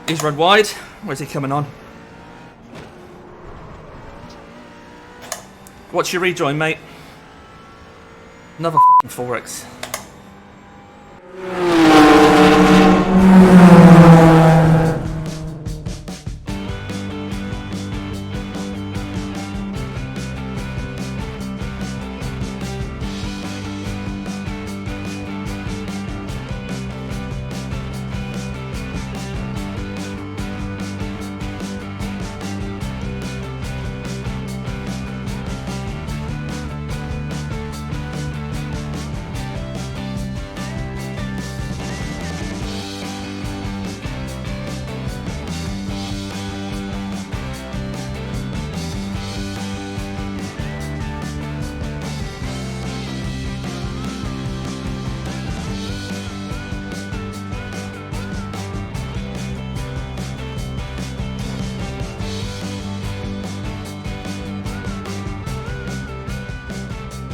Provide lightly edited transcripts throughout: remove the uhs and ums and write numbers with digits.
He's run wide. Where's he coming on? What's your rejoin, mate? Another fucking 4X.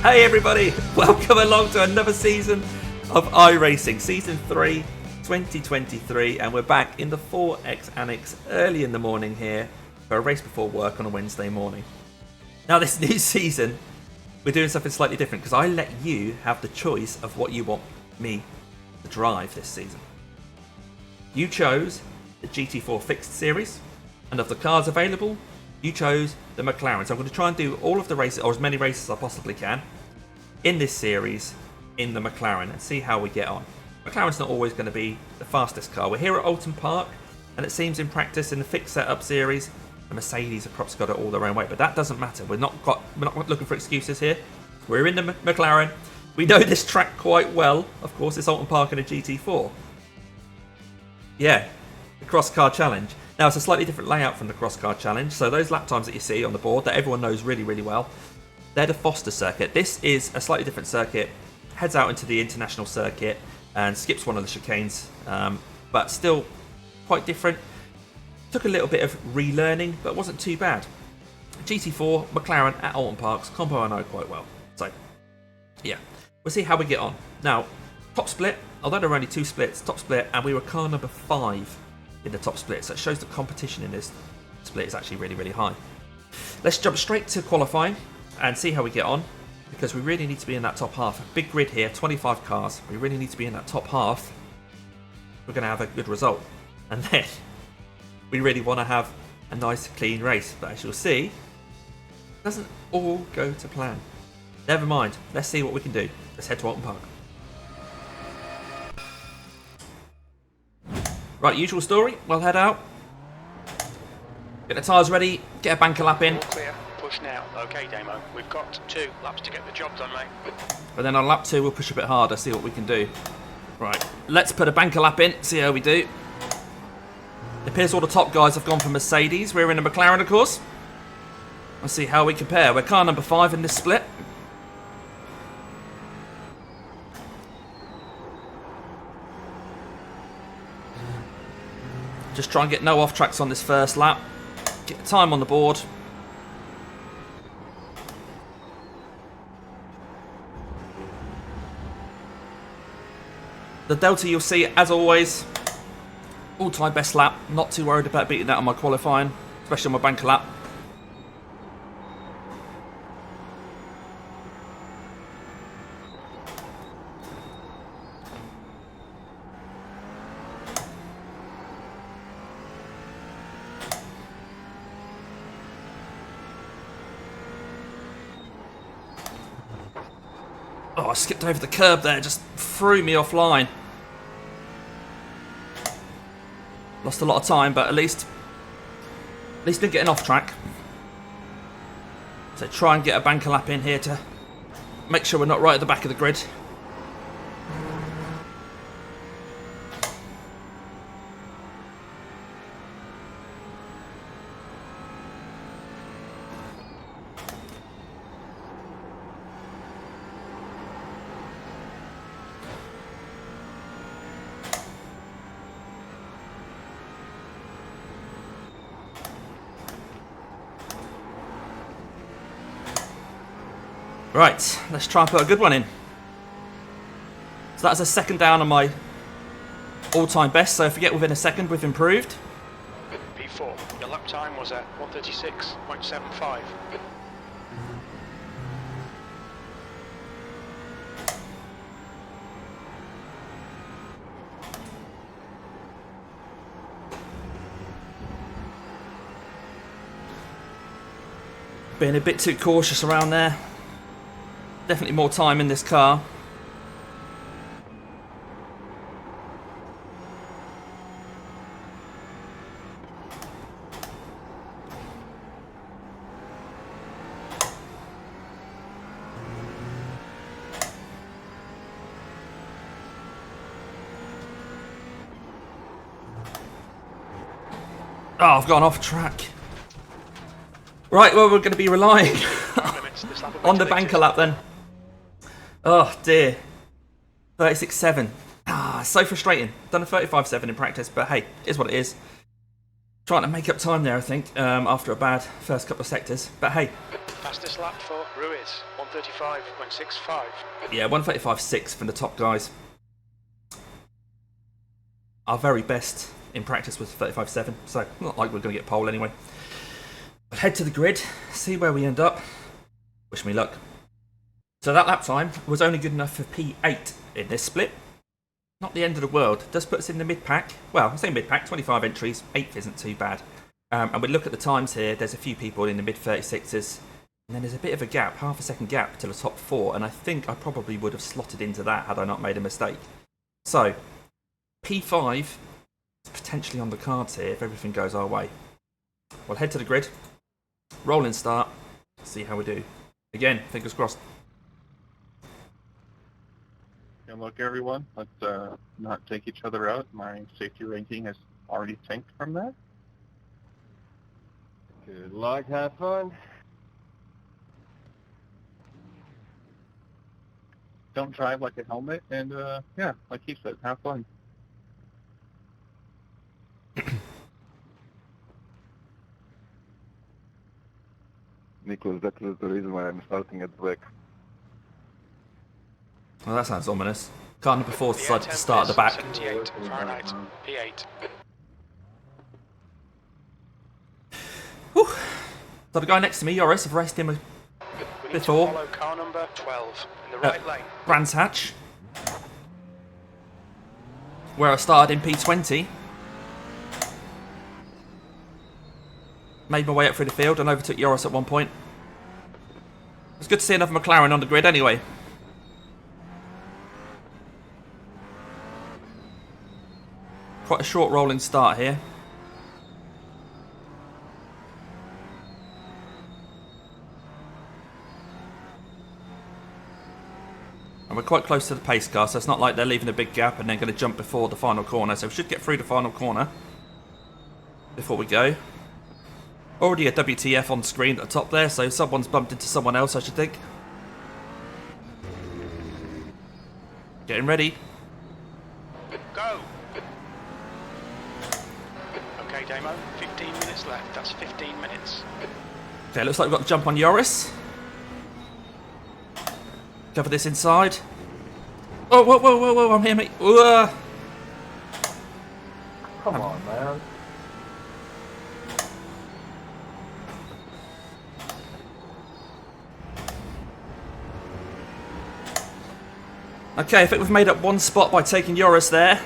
Hey everybody, welcome along to another season of iRacing, Season 3, 2023, and we're back in the 4X Annex early in the morning here for a race before work on a Wednesday morning. Now this new season, we're doing something slightly different because I let you have the choice of what you want me to drive this season. You chose the GT4 Fixed series, and of the cars available, you chose the McLaren. So I'm going to try and do all of the races, or as many races as I possibly can, in this series in the McLaren and see how we get on. McLaren's not always going to be the fastest car. We're here at Oulton Park, and it seems in practice in the fixed setup series, the Mercedes have perhaps got it all their own way, but that doesn't matter. We're not looking for excuses here. We're in the McLaren. We know this track quite well. Of course, it's Oulton Park in a GT4. Yeah, the Cross Car Challenge. Now, it's a slightly different layout from the Cross Car Challenge, so those lap times that you see on the board that everyone knows really, really well, they're the Foster circuit. This is a slightly different circuit, heads out into the international circuit and skips one of the chicanes, but still quite different. Took a little bit of relearning, but wasn't too bad. GT4, McLaren at Oulton Park's combo I know quite well. So, yeah, we'll see how we get on. Now, top split, although there were only 2 splits, top split, and we were car number 5 in the top split, so it shows the competition in this split is actually really, really high. Let's jump straight to qualifying and see how we get on, because we really need to be in that top half. Big grid here, 25 cars. We really need to be in that top half. We're going to have a good result, and then we really want to have a nice clean race, but as you'll see, it doesn't all go to plan. Never mind, let's see what we can do. Let's head to Oulton Park. Right, usual story, we'll head out, get the tyres ready, get a banker lap in. All clear, push now. Okay, Damo, we've got 2 laps to get the job done, mate. But then on lap 2 we'll push a bit harder, see what we can do. Right, let's put a banker lap in, see how we do. It appears all the top guys have gone for Mercedes, we're in a McLaren of course. Let's see how we compare, we're car number 5 in this split. Just try and get no off tracks on this first lap. Get the time on the board. The delta you'll see, as always, all-time best lap. Not too worried about beating that on my qualifying, especially on my banker lap. Oh, I skipped over the curb there, just threw me offline. Lost a lot of time, but at least didn't get an off track. So try and get a banker lap in here to make sure we're not right at the back of the grid. Right, let's try and put a good one in. So that's a second down on my all-time best, so if we get within a second, we've improved. GT4. Your lap time was at 1:36.75. Being a bit too cautious around there. Definitely more time in this car. Oh, I've gone off track. Right, well, we're going to be relying on the banker lap then. Oh, dear. 36.7. Ah, so frustrating. Done a 35.7 in practice, but hey, it is what it is. Trying to make up time there, I think, after a bad first couple of sectors. But hey. Fastest lap for Ruiz, 1:35.65. Yeah, 1:35.6 from the top guys. Our very best in practice was 35.7, so not like we're going to get pole anyway. But head to the grid, see where we end up. Wish me luck. So that lap time was only good enough for P8 in this split. Not the end of the world. Does put us in the mid-pack. Well, I say mid-pack, 25 entries. 8th isn't too bad. And we look at the times here. There's a few people in the mid-36s. And then there's a bit of a gap, half a second gap to the top 4. And I think I probably would have slotted into that had I not made a mistake. So, P5 is potentially on the cards here if everything goes our way. We'll head to the grid. Rolling start. See how we do. Again, fingers crossed. Good luck, everyone. Let's not take each other out. My safety ranking has already tanked from that. Good luck, have fun. Don't drive like a helmet, and yeah, like he said, have fun. Nicholas, that is the reason why I'm starting at black. Well, that sounds ominous. Car number 4 decided to start at the back. 78 Fahrenheit, P8. Whew. So the guy next to me, Joris, I've raced him We need to before. follow car number 12 in the right lane. Brands Hatch, where I started in P20. Made my way up through the field and overtook Joris at one point. It's good to see another McLaren on the grid anyway. Quite a short rolling start here. And we're quite close to the pace car, so it's not like they're leaving a big gap and then going to jump before the final corner. So we should get through the final corner before we go. Already a WTF on screen at the top there, so someone's bumped into someone else, I should think. Getting ready. Go! Okay, Damo, 15 minutes left. That's 15 minutes. Okay, looks like we've got the jump on Joris. Cover this inside. Oh, whoa, whoa, whoa, whoa, I'm here, mate. Come on, man. Okay, I think we've made up one spot by taking Joris there.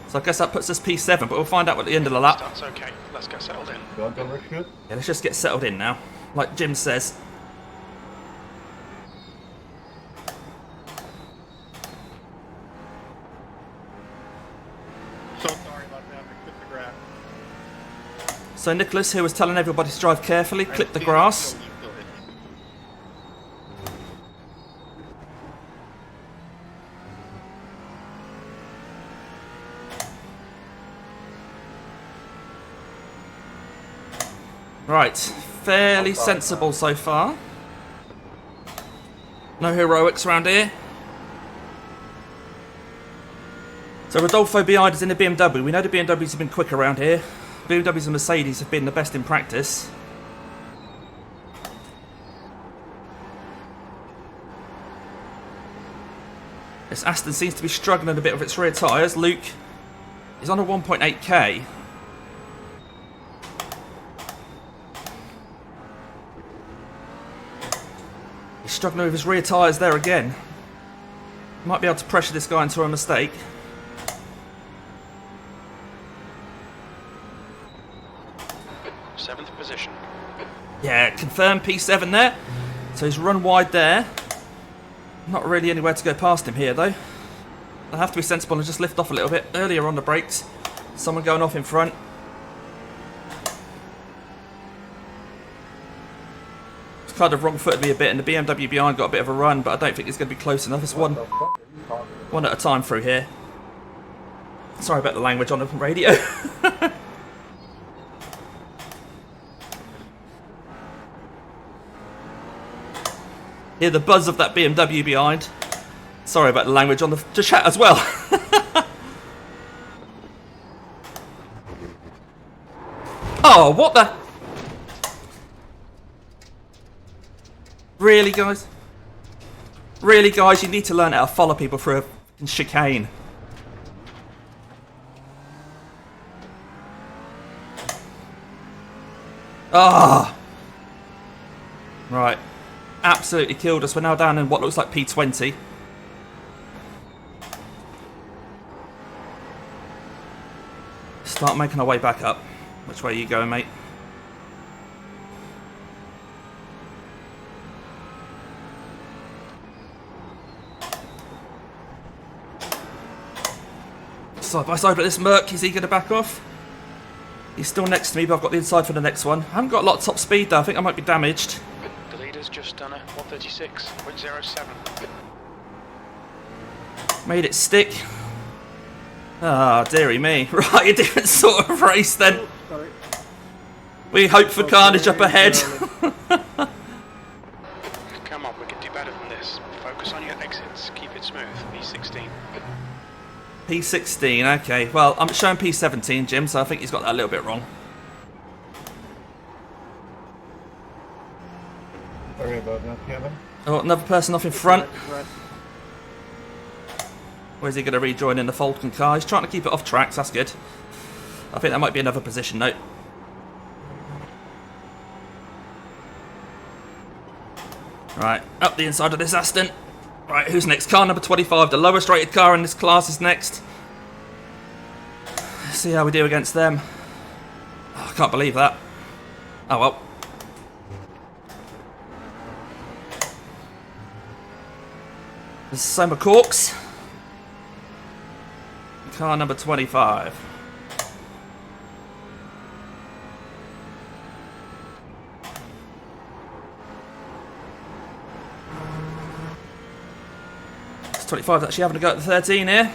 So I guess that puts us P7, but we'll find out at the end of the lap. That's okay. Let's get settled in. You want to overshoot? Yeah, let's just get settled in now. Like Jim says. So sorry about that. I clipped the grass. So Nicholas, who was telling everybody to drive carefully, clipped the grass. Right, fairly sensible so far. No heroics around here. So Rodolfo behind us in the BMW. We know the BMWs have been quick around here. BMWs and Mercedes have been the best in practice. This Aston seems to be struggling a bit with its rear tyres. Luke is on a 1.8k. Struggling with his rear tyres there again. Might be able to pressure this guy into a mistake. Seventh position. Yeah, confirmed P7 there. So he's run wide there. Not really anywhere to go past him here though. I'll have to be sensible and just lift off a little bit earlier on the brakes. Someone going off in front. It's kind of wrong-footed me a bit, and the BMW behind got a bit of a run, but I don't think it's going to be close enough. It's one at a time through here. Sorry about the language on the radio. Hear the buzz of that BMW behind. Sorry about the language on the chat as well. Oh, what the? Really, guys? Really, guys? You need to learn how to follow people through a chicane. Ah! Oh. Right. Absolutely killed us. We're now down in what looks like P20. Start making our way back up. Which way are you going, mate? Side by side with this Merc. Is he going to back off? He's still next to me, but I've got the inside for the next one. I haven't got a lot of top speed though. I think I might be damaged. The leader's just done a 136.07. Made it stick. Ah, dearie me. Right, a different sort of race then. Sorry. We hope for carnage up ahead. Come on, we can do better than this. Focus on your exits. Keep it smooth. P16. P16, okay. Well, I'm showing P17, Jim, so I think he's got that a little bit wrong. Sorry about that, Kevin. Oh, another person off in front. Where's he going to rejoin in the Falken car? He's trying to keep it off tracks, that's good. I think that might be another position note. Right, up the inside of this Aston. Right, who's next? Car number 25, the lowest rated car in this class is next. Let's see how we do against them. Oh, I can't believe that. Oh well. There's Soma Corks. Car number 25. It's 25 actually having a go at the 13 here.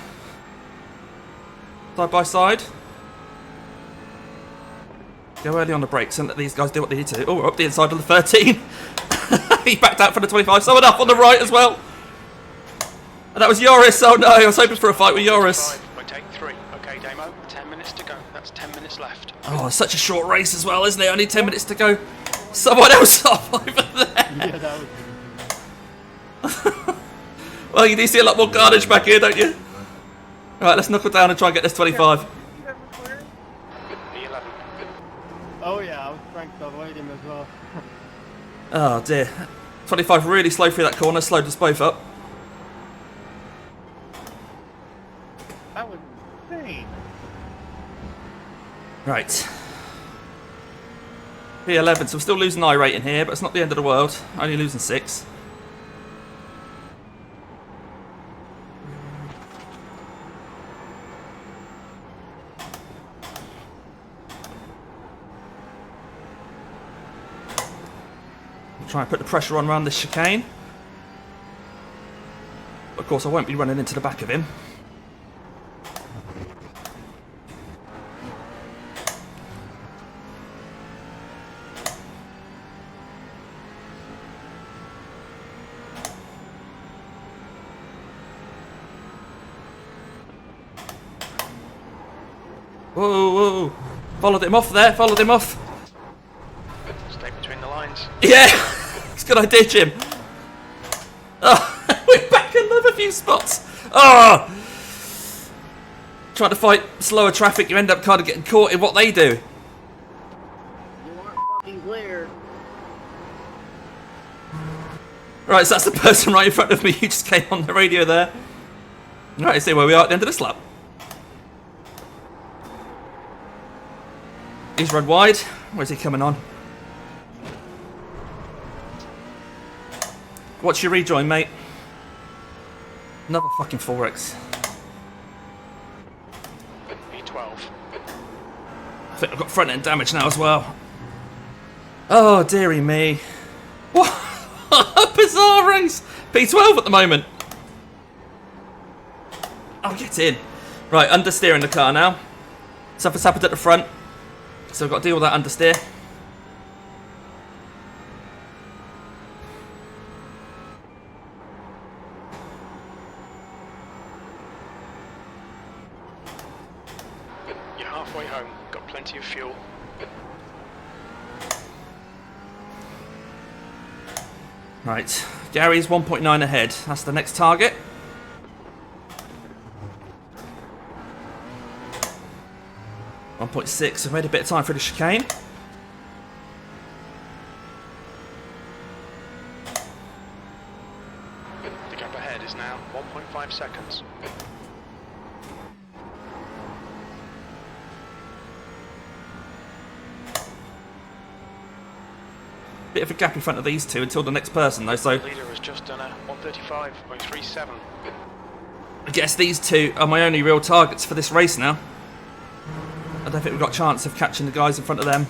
Side by side. Go early on the brakes and let these guys do what they need to do. Oh, we're up the inside of the 13. He backed out for the 25. Someone up on the right as well. And that was Yoris. Oh no, I was hoping for a fight with Yoris. By take 3. Okay, Damo. 10 minutes to go. That's 10 minutes left. Oh, it's such a short race as well, isn't it? Only 10 minutes to go. Someone else off over there. Yeah, that was Well, you do see a lot more carnage back here, don't you? Alright, let's knuckle down and try and get this 25. P11. Oh yeah, I was trying to avoid him as well. Oh dear. 25 really slow through that corner, slowed us both up. That was insane. Right. P11, so we're still losing I rating here, but it's not the end of the world. Only losing 6. Try and put the pressure on around this chicane. Of course, I won't be running into the back of him. Whoa, whoa. Followed him off there, followed him off. Stay between the lines. Yeah! It's a good idea, Jim. Oh, we're back another few spots. Oh! Trying to fight slower traffic, you end up kind of getting caught in what they do. You aren't fucking clear. Right, so that's the person right in front of me who just came on the radio there. Right, let's see where we are at the end of this lap. He's run wide. Where's he coming on? What's your rejoin, mate? Another fucking 4X. E12. I think I've got front end damage now as well. Oh, dearie me. What a bizarre race. P12 at the moment. I'll get in. Right, understeering the car now. Something's happened at the front. So I've got to deal with that understeer. You're halfway home. Got plenty of fuel. Right, Gary's 1.9 ahead. That's the next target. .6. I've made a bit of time for the chicane. The gap ahead is now 1.5 seconds. Bit of a gap in front of these two until the next person though, so The leader has just done a 135.37. I guess these two are my only real targets for this race now. I don't think we've got a chance of catching the guys in front of them.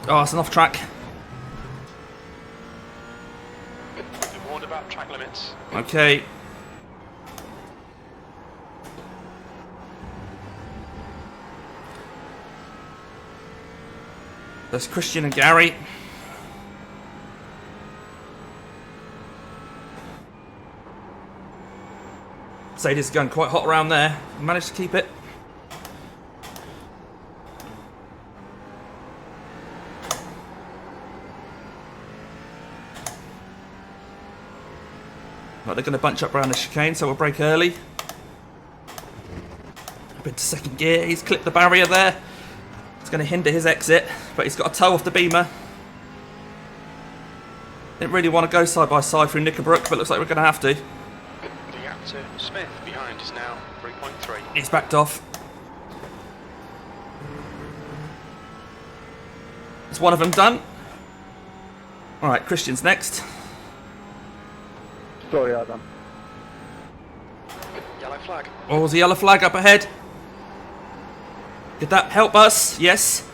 Oh, it's an off track. Be warned about track limits. Okay. There's Christian and Gary. Mercedes is going quite hot around there. Managed to keep it. Right, they're going to bunch up around the chicane, so we'll brake early. Up into second gear. He's clipped the barrier there. It's going to hinder his exit, but he's got a toe off the beamer. Didn't really want to go side by side through Knickerbrook, but looks like we're going to have to. The gap to Smith behind is now 3.3. He's backed off. Is one of them done? Alright, Christian's next. Sorry, Adam. Yellow flag. Oh, there's a yellow flag up ahead. Did that help us? Yes.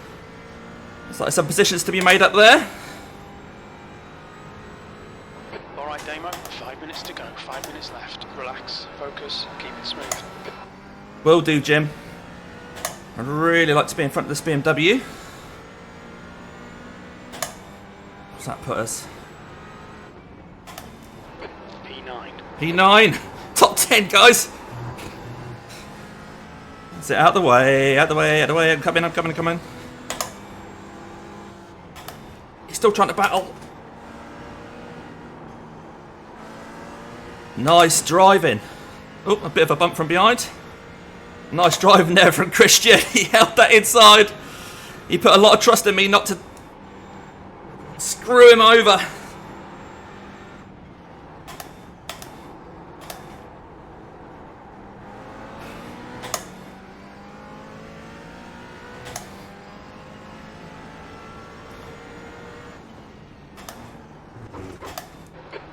Looks like some positions to be made up there. Alright, Damo. 5 minutes to go. 5 minutes left. Relax. Focus. Keep it smooth. Will do, Jim. I'd really like to be in front of this BMW. What's that put us? P9. P9. Top 10, guys. That's it. Out the way. Out the way. Out the way. I'm coming. I'm coming. I'm coming. He's still trying to battle. Nice driving. Oh, a bit of a bump from behind. Nice driving there from Christian. He held that inside. He put a lot of trust in me not to screw him over.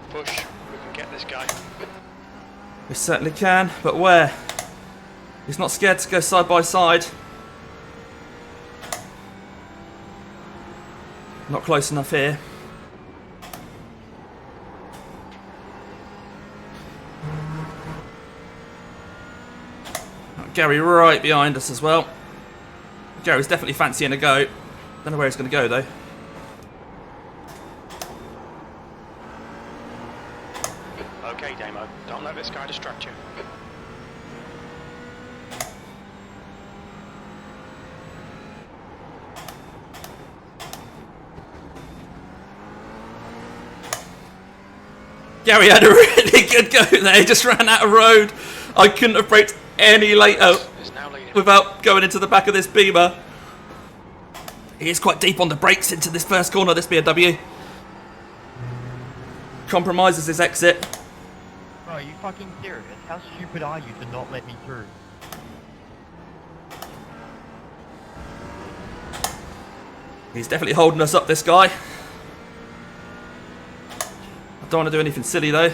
Push. We can get this guy. We certainly can, but where? He's not scared to go side by side. Not close enough here. Gary right behind us as well. Gary's definitely fancying a go. Don't know where he's going to go though. Okay, Damo. Don't let this guy distract you. Gary had a really good go there. He just ran out of road. I couldn't have braked any later Is now leading. without going into the back of this Beamer. He is quite deep on the brakes into this first corner, this BMW. Compromises his exit. Bro, are you fucking serious? How stupid are you to not let me through? He's definitely holding us up, this guy. I don't want to do anything silly though.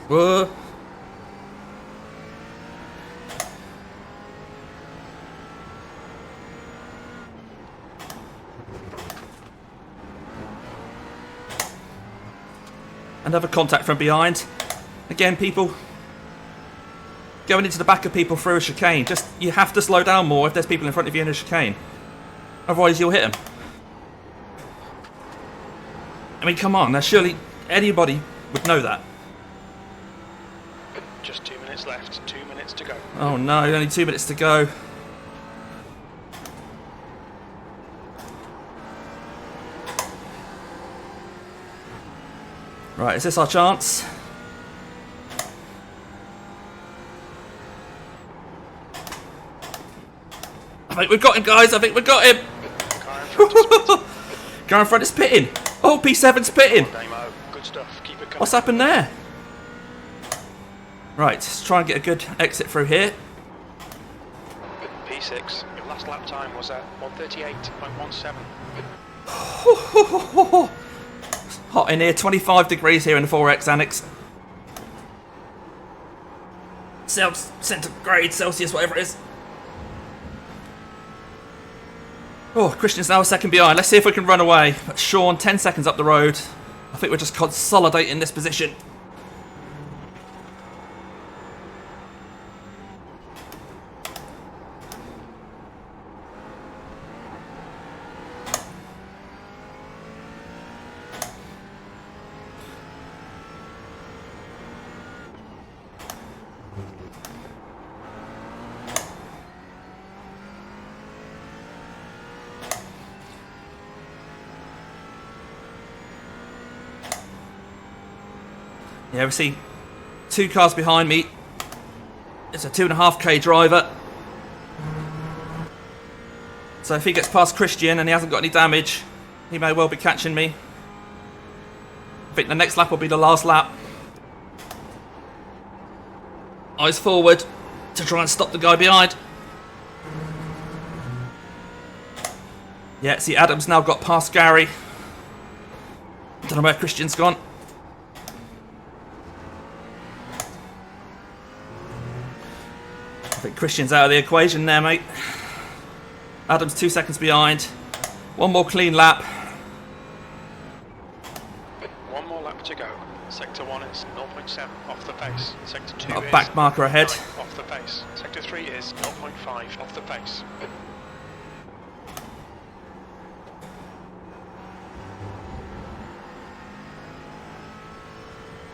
Whoa. Another contact from behind. Again, people going into the back of people through a chicane. Just, you have to slow down more if there's people in front of you in a chicane. Otherwise, you'll hit them. I mean, come on. Now, surely anybody would know that. Just 2 minutes left. 2 minutes to go. Oh no, only 2 minutes to go. Right, is this our chance? I think we've got him, guys. I think we've got him. Car in front is pitting. Car in front is pitting. Oh, P7's pitting. Damo. Good stuff. Keep it coming. What's happened there? Right, let's try and get a good exit through here. P6. Your last lap time was at 138.17. Hot in here, 25 degrees here in the 4X Annex. Centigrade, Celsius, whatever it is. Oh, Christian's now a second behind. Let's see if we can run away. But Sean, 10 seconds up the road. I think we're just consolidating this position. Yeah, we see 2 cars behind me. It's a 2.5k driver. So if he gets past Christian and he hasn't got any damage, he may well be catching me. I think the next lap will be the last lap. Eyes forward to try and stop the guy behind. Yeah, see, Adam's now got past Gary. Don't know where Christian's gone. I think Christian's out of the equation there, mate. Adam's 2 seconds behind. One more clean lap. One more lap to go. Sector 1 is 0.7 off the pace. Sector 2 Got a is back marker ahead. 9 off the pace. Sector 3 is 0.5 off the pace.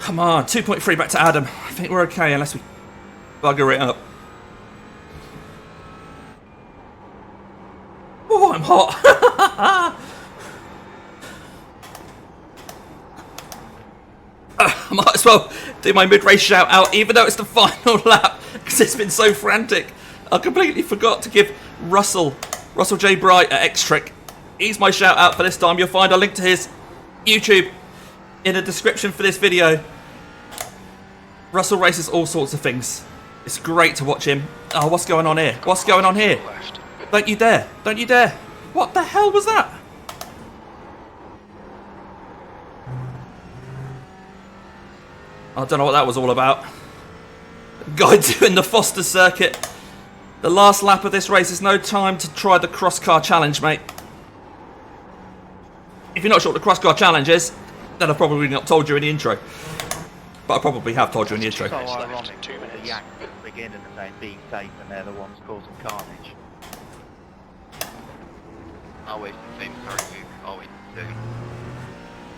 Come on, 2.3 back to Adam. I think we're okay unless we bugger it up. Oh, I'm hot. I might as well do my mid-race shout out, even though it's the final lap, because it's been so frantic. I completely forgot to give Russell J. Bright at X-Trick. He's my shout out for this time. You'll find a link to his YouTube in the description for this video. Russell races all sorts of things. It's great to watch him. Oh, what's going on here? What's going on here? Left. Don't you dare. Don't you dare. What the hell was that? I don't know what that was all about. Guy doing the Foster circuit. The last lap of this race is no time to try the cross-car challenge, mate. If you're not sure what the cross-car challenge is, then I've probably not told you in the intro. But I probably have told you in the intro. So Minutes left, ironic 2 that the minutes. Yanks at the beginning are saying being safe and they're the ones causing carnage. Oh wait, same sorry, oh wait,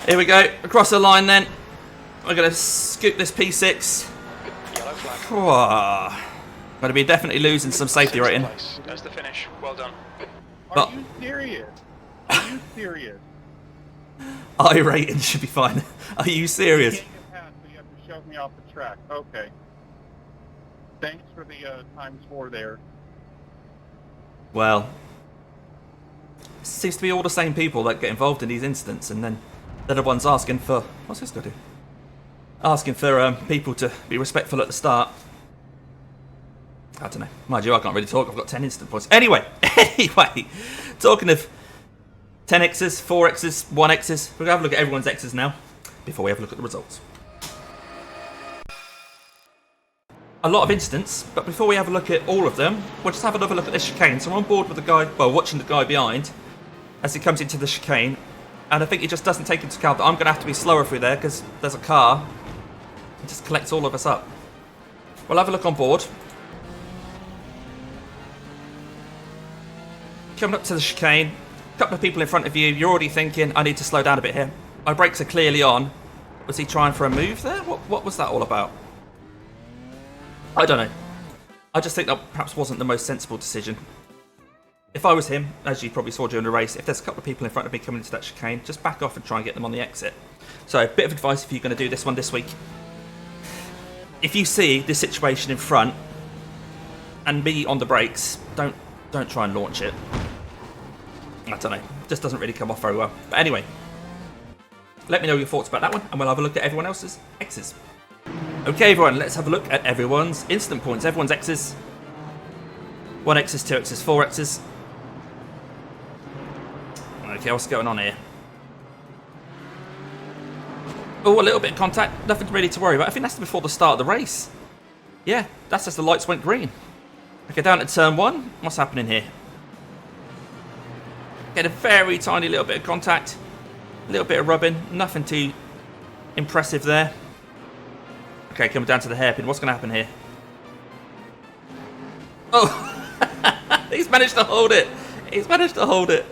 Here we go. Across the line then. We're going to scoop this P6. Yellow flag. Going to be definitely losing some safety rating. Place. There's the finish. Well done. But- Are you serious? Are you serious? iRating should be fine. Are you serious? You can't get past, so you have to shove me off the track. Okay. Thanks for the ×4 there. Well, it seems to be all the same people that get involved in these incidents, and then they're the ones asking for... What's this guy do? Asking for people to be respectful at the start. I don't know. Mind you, I can't really talk. I've got 10 instant points. Anyway, talking of 10x's, 4x's, 1x's, we're going to have a look at everyone's x's now before we have a look at the results. A lot of incidents, but before we have a look at all of them, we'll just have another look at this chicane. So I'm on board with the guy, well, watching the guy behind as he comes into the chicane, and I think he just doesn't take into account that I'm going to have to be slower through there because there's a car. It just collects all of us up. We'll have a look on board. Coming up to the chicane, a couple of people in front of you, you're already thinking, I need to slow down a bit here. My brakes are clearly on. Was he trying for a move there? What was that all about? I don't know. I just think that perhaps wasn't the most sensible decision. If I was him, as you probably saw during the race, if there's a couple of people in front of me coming into that chicane, just back off and try and get them on the exit. So, a bit of advice if you're going to do this one this week. If you see this situation in front and me on the brakes, don't try and launch it. I don't know. Just doesn't really come off very well. But anyway, let me know your thoughts about that one, and we'll have a look at everyone else's X's. Okay, everyone, let's have a look at everyone's instant points. Everyone's X's. 1x's, 2x's, 4x's. Okay, what's going on here? Oh, a little bit of contact. Nothing really to worry about. I think that's before the start of the race. Yeah, that's just the lights went green. Okay, down at turn 1. What's happening here? Get a very tiny little bit of contact. A little bit of rubbing. Nothing too impressive there. Okay, coming down to the hairpin. What's going to happen here? Oh! He's managed to hold it. He's managed to hold it.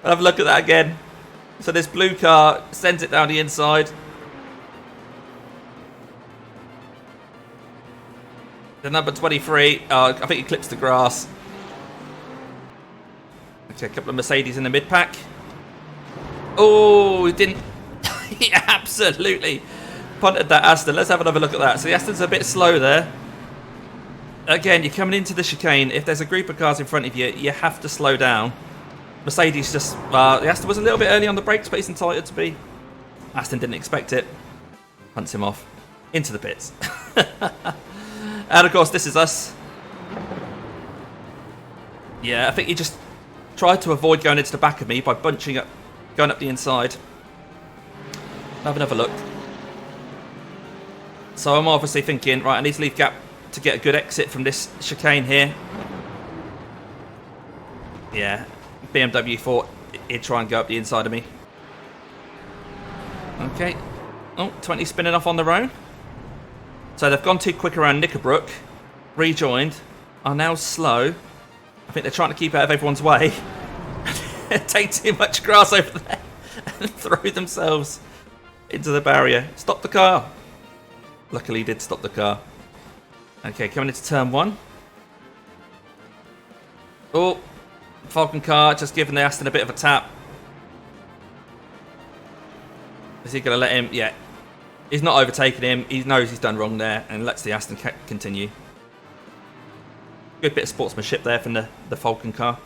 I'll have a look at that again. So this blue car sends it down the inside. The number 23, I think he clips the grass. Okay, a couple of Mercedes in the mid-pack. Oh, he didn't... he absolutely punted that Aston. Let's have another look at that. So the Aston's a bit slow there. Again, you're coming into the chicane. If there's a group of cars in front of you, you have to slow down. Mercedes just... the Aston was a little bit early on the brakes, but he's entitled to be. Aston didn't expect it. Hunts him off. Into the pits. And of course, this is us. Yeah, I think he just tried to avoid going into the back of me by bunching up, going up the inside. Have another look. So I'm obviously thinking, right, I need to leave gap to get a good exit from this chicane here. Yeah, BMW thought he'd try and go up the inside of me. Okay. Oh, 20 spinning off on their own. So they've gone too quick around Knickerbrook, rejoined, are now slow. I think they're trying to keep out of everyone's way. Take too much grass over there and throw themselves into the barrier. Stop the car. Luckily he did stop the car. Okay, coming into turn 1. Oh, Falken car just giving the Aston a bit of a tap. Is he going to let him? Yeah. He's not overtaking him. He knows he's done wrong there and lets the Aston continue. Good bit of sportsmanship there from the Falken car.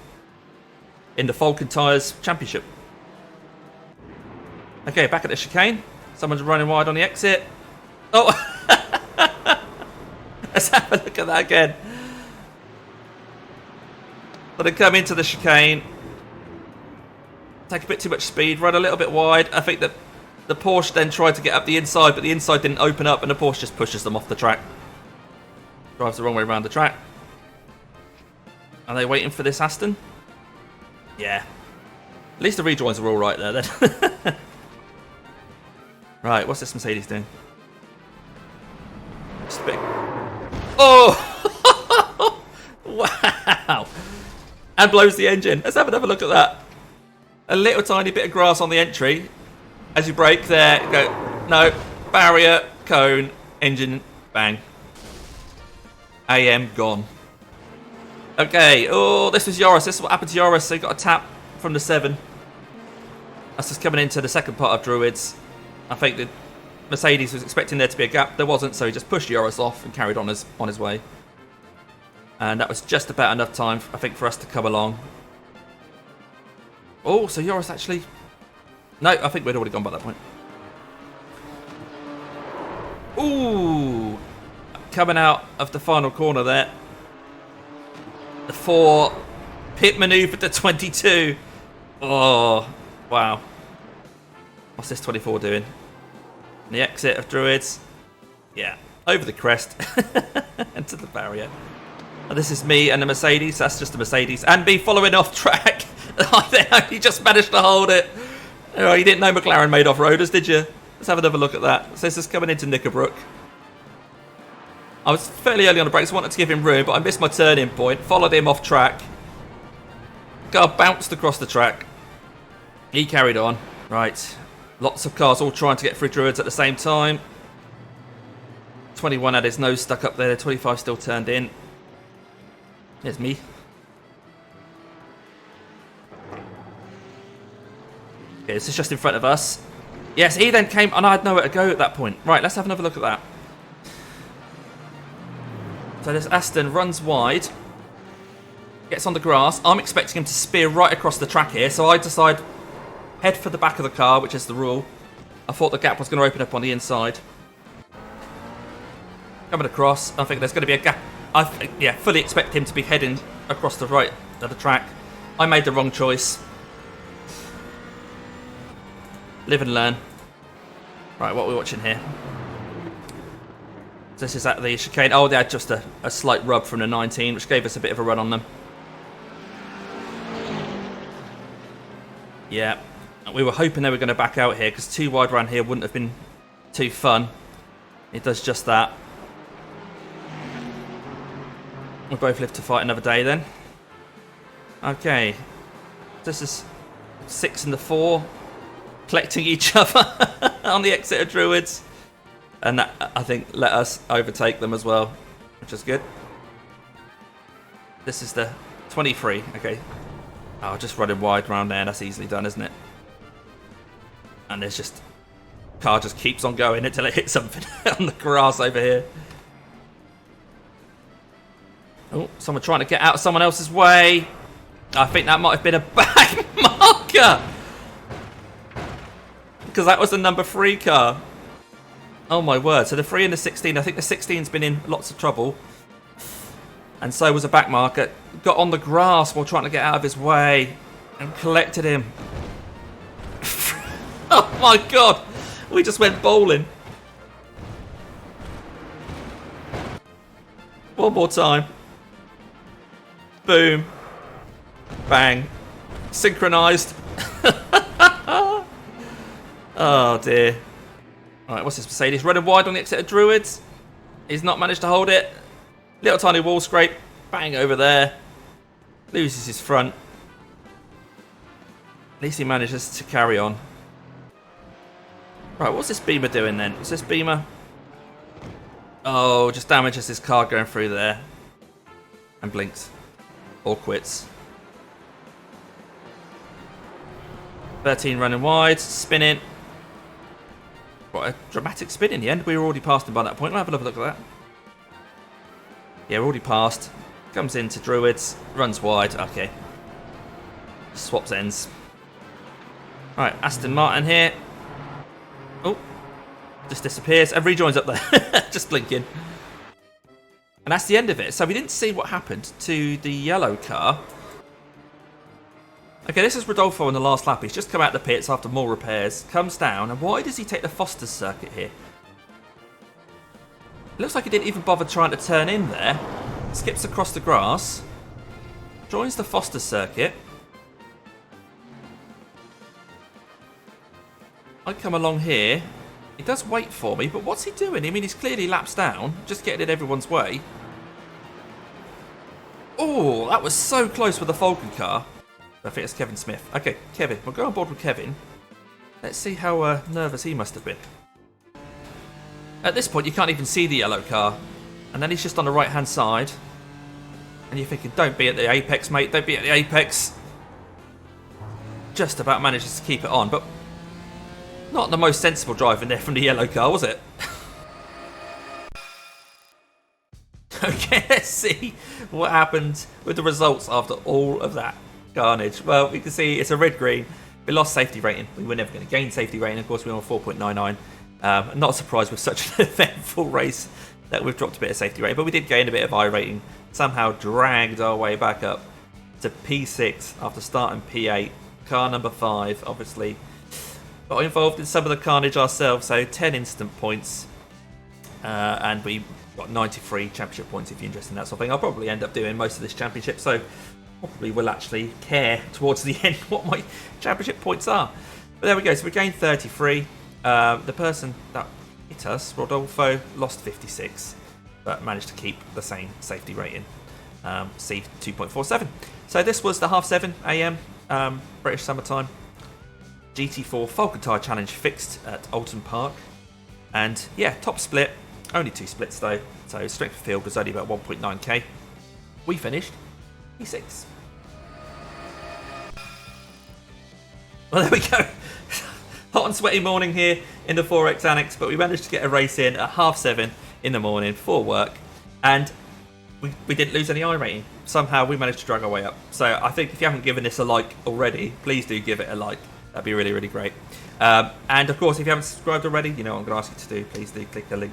In the Falken Tyres Championship. Okay, back at the chicane. Someone's running wide on the exit. Oh! Let's have a look at that again. So they come into the chicane. Take a bit too much speed. Run a little bit wide. I think that the Porsche then tried to get up the inside, but the inside didn't open up, and the Porsche just pushes them off the track. Drives the wrong way around the track. Are they waiting for this Aston? Yeah. At least the rejoins are all right there then. Right, what's this Mercedes doing? Just a bit... Oh! Wow! And blows the engine. Let's have another look at that. A little tiny bit of grass on the entry. As you brake there, go, no, barrier, cone, engine, bang. AM gone. Okay, oh, this was Joris. This is what happened to Joris. So he got a tap from the 7. That's just coming into the second part of Druids. I think the Mercedes was expecting there to be a gap. There wasn't, so he just pushed Joris off and carried on his way. And that was just about enough time, I think, for us to come along. Oh, so Joris actually... No, I think we'd already gone by that point. Ooh! Coming out of the final corner there. The 4 pit manoeuvre to 22. Oh, wow. What's this 24 doing? The exit of Druids. Yeah, over the crest. Into the barrier. And this is me and the Mercedes. That's just the Mercedes. And me following off track. He just managed to hold it. Oh, you didn't know McLaren made off-roaders, did you? Let's have another look at that. So this is coming into Knickerbrook. I was fairly early on the brakes, wanted to give him room, but I missed my turning point. Followed him off track. Car bounced across the track. He carried on. Right. Lots of cars all trying to get through Druids at the same time. 21 had his nose stuck up there. 25 still turned in. Here's me. Okay, this is just in front of us. Yes, he then came, and I had nowhere to go at that point. Right, let's have another look at that. So this Aston runs wide. Gets on the grass. I'm expecting him to spear right across the track here, so I decide head for the back of the car, which is the rule. I thought the gap was going to open up on the inside. Coming across, I think there's going to be a gap. I fully expect him to be heading across the right of the track. I made the wrong choice. Live and learn. Right, what are we watching here? This is at the chicane. Oh, they had just a slight rub from the 19, which gave us a bit of a run on them. Yeah, we were hoping they were going to back out here, because 2 wide around here wouldn't have been too fun. It does just that. We'll both live to fight another day then. Okay. This is 6 and the 4. Collecting each other on the exit of Druids. And that, I think, let us overtake them as well, which is good. This is the 23. Okay. Oh, just running wide around there. That's easily done, isn't it? And there's just... car just keeps on going until it hits something on the grass over here. Oh, someone trying to get out of someone else's way. I think that might have been a back marker. Because that was the number 3 car. Oh my word. So the 3 and the 16. I think the 16's been in lots of trouble. And so was a back marker. Got on the grass while trying to get out of his way. And collected him. Oh my god. We just went bowling. One more time. Boom. Bang. Synchronised. Oh dear. Alright, what's this Mercedes? Running wide on the exit of Druids. He's not managed to hold it. Little tiny wall scrape. Bang over there. Loses his front. At least he manages to carry on. Right, what's this Beamer doing then? What's this Beamer? Oh, just damages his car going through there. And blinks. Or quits. 13 running wide. Spinning. What a dramatic spin in the end. We were already past him by that point. We'll have a look at that. Yeah, we're already past. Comes into Druids. Runs wide. Okay. Swaps ends. Right, Aston Martin here. Oh. Just disappears and rejoins up there. Just blinking. And that's the end of it. So we didn't see what happened to the yellow car. Okay, this is Rodolfo in the last lap. He's just come out the pits after more repairs. Comes down. And why does he take the Foster's circuit here? It looks like he didn't even bother trying to turn in there. Skips across the grass. Joins the Foster's circuit. I come along here. He does wait for me, but what's he doing? I mean, he's clearly laps down. Just getting in everyone's way. Oh, that was so close with the Falken car. I think it's Kevin Smith. Okay, Kevin. We'll go on board with Kevin. Let's see how nervous he must have been. At this point, you can't even see the yellow car. And then he's just on the right hand side. And you're thinking, don't be at the apex, mate, don't be at the apex. Just about manages to keep it on, but not the most sensible driving there from the yellow car, was it? Okay, let's see what happened with the results after all of that carnage. Well, we can see it's a red-green. We lost safety rating. We were never going to gain safety rating. Of course, we were on 4.99. Not surprised with such an eventful race that we've dropped a bit of safety rating, but we did gain a bit of I rating. Somehow dragged our way back up to P6 after starting P8. Car number 5, obviously. Got involved in some of the carnage ourselves, so 10 instant points. And we got 93 championship points if you're interested in that sort of thing. I'll probably end up doing most of this championship, so probably will actually care towards the end what my championship points are. But there we go, so we gained 33. The person that hit us, Rodolfo, lost 56, but managed to keep the same safety rating, C 2.47. So this was the 7:30 AM British summertime GT4 Falken Tyre Challenge fixed at Oulton Park. And yeah, top split, only 2 splits though, so strength of field was only about 1.9k. We finished P6. Well, there we go. Hot and sweaty morning here in the 4X Annex, but we managed to get a race in at 7:30 in the morning for work, and we didn't lose any I rating. Somehow we managed to drag our way up. So I think if you haven't given this a like already, please do give it a like. That'd be really, really great. And of course, if you haven't subscribed already, you know what I'm going to ask you to do. Please do click the link.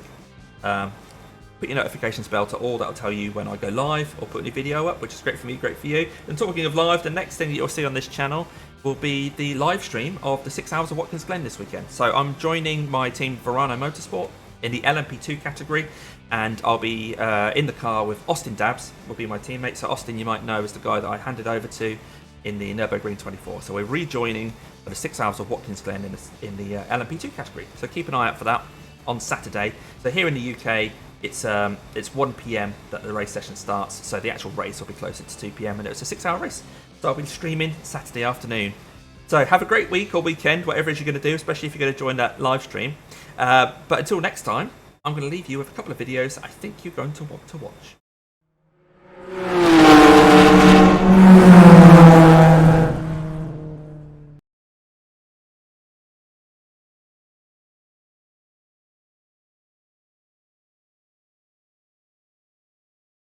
Put your notifications bell to all. That'll tell you when I go live or put a new video up, which is great for me, great for you. And talking of live, the next thing that you'll see on this channel will be the live stream of the 6 hours of Watkins Glen this weekend. So I'm joining my team Verano Motorsport in the LMP2 category, and I'll be in the car with Austin Dabbs, will be my teammate. So Austin, you might know, is the guy that I handed over to in the Nürburgring 24. So we're rejoining for the 6 hours of Watkins Glen in the LMP2 category. So keep an eye out for that on Saturday. So here in the UK, it's 1 PM that the race session starts. So the actual race will be closer to 2 PM, and it's a 6-hour race. So I'll be streaming Saturday afternoon. So have a great week or weekend, whatever it is you're going to do, especially if you're going to join that live stream. But until next time, I'm going to leave you with a couple of videos I think you're going to want to watch.